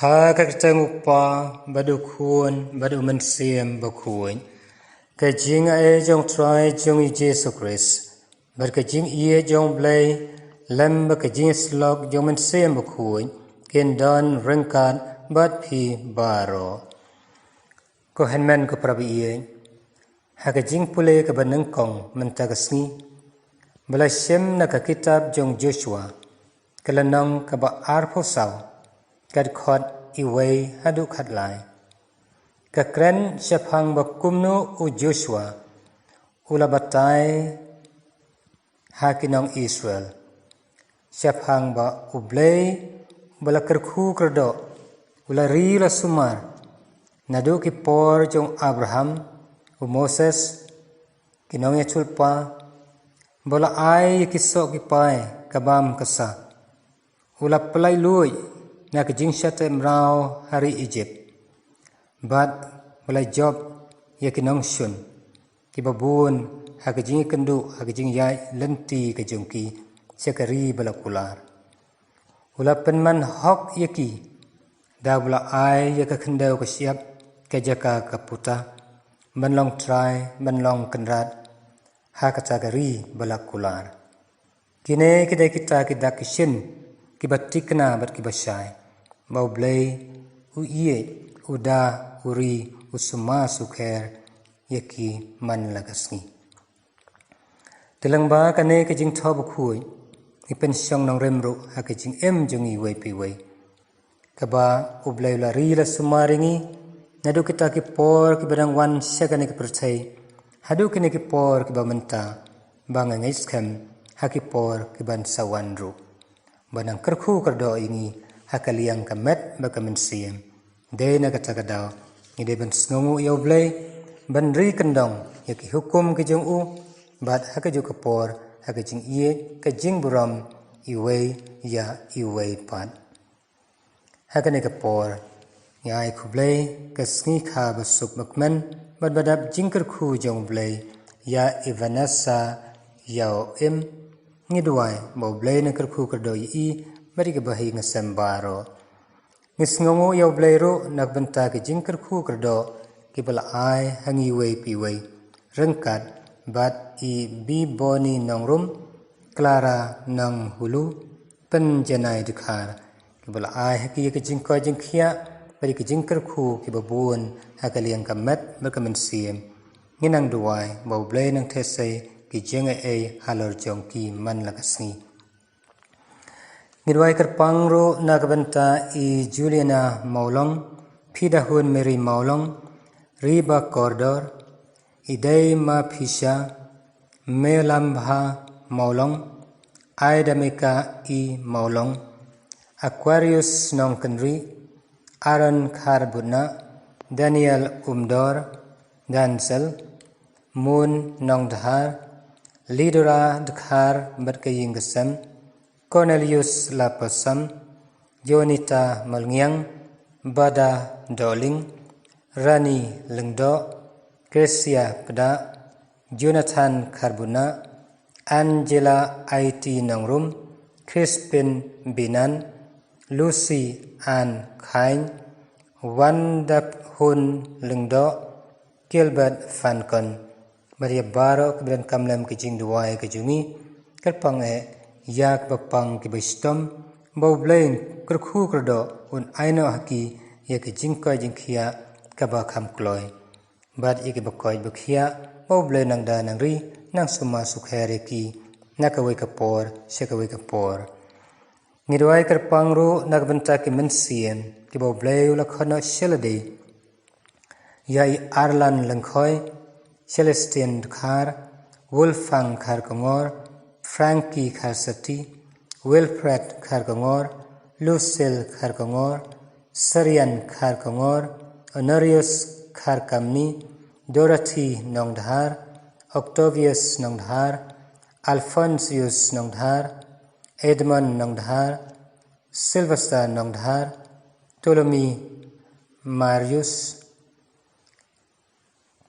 Ha kakitang upa badu kuon badu mensiam bakuon. Kajing ae jong try jong i Jesu Christ. Bar kajing ie jong blay lem ba kajing slok jong mensiam bakuon. Ken don rengkat bat pi baro. Ko henmen ko prabi ie. Ha kajing pule ka baneng kong mentagasngi. Bala shem na ka kitab jong Joshua. Kalanong ka ba arpo saw. Kad khot iway hadu khat lai. Kakren syapang bakumno u Joshua. Ula batay hakinong Israel. Syapang ba ublay bala kerku kerdo. Ula rila sumar. Nadu ki por jong Abraham u Moses. Kinong ya chulpa. Bala ay kisok ki pay kabam kasa. Ula pelay luy. Na kajing syate mrao hari Egypt. Bat balai job ya kinong syun. Kibabun ha kajing kendu ha kajing yai lenti kajong ki syakari bala kular. Ula penman hok yaki. Da bala ay ya kakendau kasyap kajaka kaputa. Banlong try banlong kenrat ha katagari bala kular. Kine kidai kita kidak kishin kibatikna bat kibasay. Bau blay u iye uda uri usuma sukher yaki man lagasngi. Tilang ba kane kajing thob khui ipen syong nang remru ha kajing em jungi way pi way. Kaba u blay la ri la sumaringi nadu kita ki por ki badang wan syakane ki percay hadu kine ki por ki ba menta bang ngais kem ha ki por ki ban sawan ru. Banang kerku kerdo ini hakaliang kamet baka mensiam. Day na katagadaw. Ide ban snongu yaw blay. Ban ri kendong. Yaki hukum kajong u. Bat hakaju kapor. Hakajing iye. Kajing buram. Iway ya iway pat. Hakane kapor. Yay kublay. Kasngi ka basuk makman. Bat badab jingkar ku jong blay. Ya ivanasa yaw im. Ngidway. Mau blay na karku kardo i. Bari ka bahi nga sembaro. Ngisngongo yaw blayro nagbanta ki jingkar ku kerdo ki bala ay hangi way piway. Rengkat bat i biboni nongrum klara nang hulu penjanay dikhar. Ki bala ay haki ki jingkoy jingkya bari ki jingkar ku ki babuon hakaliang kamet berkamensiam. Nginang duway baublay nang tesay ki jingay ay halor jong ki man lagasngi. Ngidway kerpangro nagbanta i Juliana Maulong, Pidahun Mary Maulong, Riba Cordor, Iday Ma Pisha, Melambha Maulong, Aida Mika I Maulong, Aquarius Nong Kenri, Aaron Kharbuna, Daniel Umdor, Dansel, Moon Nong Dhar, Lidora Dhar Berkaying Gesem, Cornelius Lapasam, Jonita Malngiang, Bada Doling, Rani Lengdo, Gracia Pada, Jonathan Kharbuna, Angela IT Nongrum, Crispin Binan, Lucy Ann Khain, Wandap Hun Lengdo, Gilbert Fankon, Maria Baro kemudian kamlem kejing duai kejungi, kerpang yak bapang kibistom bau blain kerku kerdo un aino haki yak jingkoy jingkhia kaba kham kloy bad yak bakoy bakhia bau blain nang da nang ri nang suma sukhere ki nakawai kapor sekawai kapor ngidwai kerpangru nagbanta ki mensien ki bau blay ula khono shelade yai arlan lengkhoy celestian khar wolfang khar kongor Frankie Kharsati, Wilfred Kharkongor, Lucille Kharkongor, Sarian Kharkongor, Honorius Kharkamni, Dorothy Nongdhar, Octavius Nongdhar, Alphonsius Nongdhar, Edmund Nongdhar, Sylvester Nongdhar, Ptolemy Marius,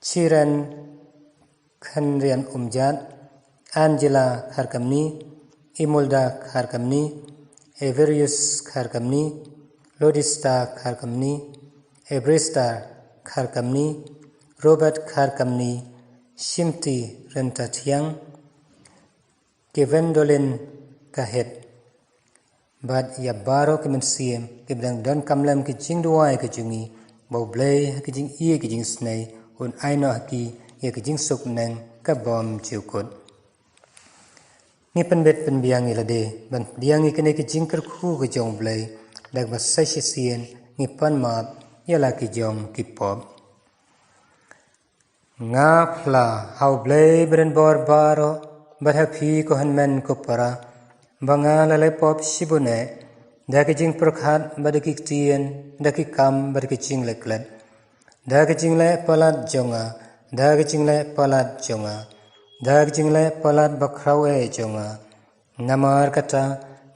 Chiran Khanrian Umjat, Angela Kharkamni, Imolda Kharkamni, Everius Kharkamni, Lodista khar kamni Ebrista khar kamni Robert khar kamni Shimti renta thiang Kevendolin kahet Bad ya baro ke mensiem ke bidang don kamlam ke jing duai ke jungi bau blay ke jing ie ke jing snai un aino ki ye ke jing suk nang ka bom chiukut ni penbet penbiang ilade ban biang ikene ke jing ker khu ke jong blay dak ba sai sien ni pan map yala ke jong ki pop nga phla how blay bren bor baro bat ha phi ko hanmen ko para banga lalai pop shibune daki jing prokhat badaki tien daki kam badaki jing leklat daki jing le palat jonga daki jing le palat jonga daki jing le palat bakrawe jonga namar kata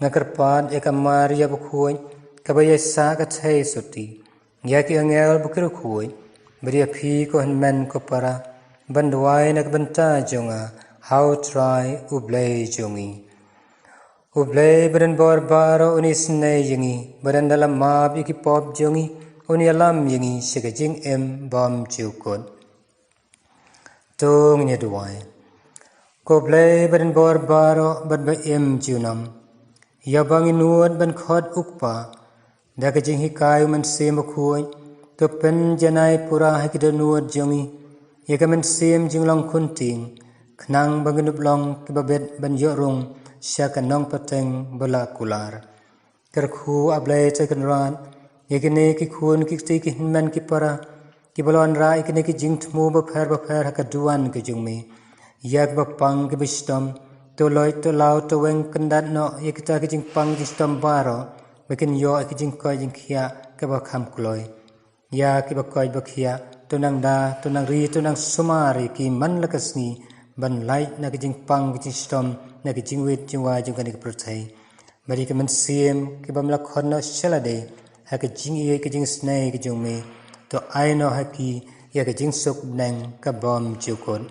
ngakarpad ekamar ya bukhuy kabaya sa ka thai suti yaki angel bukru khuy bria phi ko hanmen ko para bandwai nak banta jonga how try ublay jongi Ublay beren bor baro uni snai yengi beren dalam map iki pop jongi uni alam yengi shigajing bom chukot tong nya duai ko blay beren bor baro bad ba junam yabang inuot ban khod ukpa dakajing hikai man sem khuai to pen janai pura hakidanuot jongi yakamen sem jinglong kunting khnang banginup long kibabet ban yorung Syakan nong pateng bala kular Kerkhu ablay tekan ran Yakine ki khun ki ti ki hinman ki para Ki balon ra ikine ki jing tmu bapher hakaduan ki jungmi Yak bapang ki bistom To loy to lau to weng kendat no Yakita ki jing pang jistom baro Bakin yo ki jing koi jing kia Ka bakham kuloy Ya ki bakoy bakia To nang da to nang ri to nang sumari Ki man lakasni ban light na ki jing pang ki jing stom na ki jing wit jing wa jing kan ki prothai bari ki man siem ki bam la khon no shalade ha ki jing ye ki jing snai ki jung me to ai no ha ki ya ki jing suk nang ka bom chukon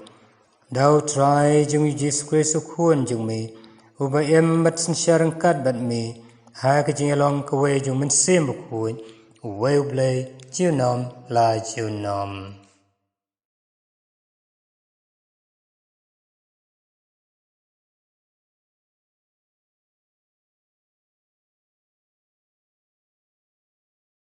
dau try jing Jesus Christ khun jung me uba bat sin sharang kat bat me ha ki jing along ka we jung man siem bu khun we blay chiu nom la chiu nom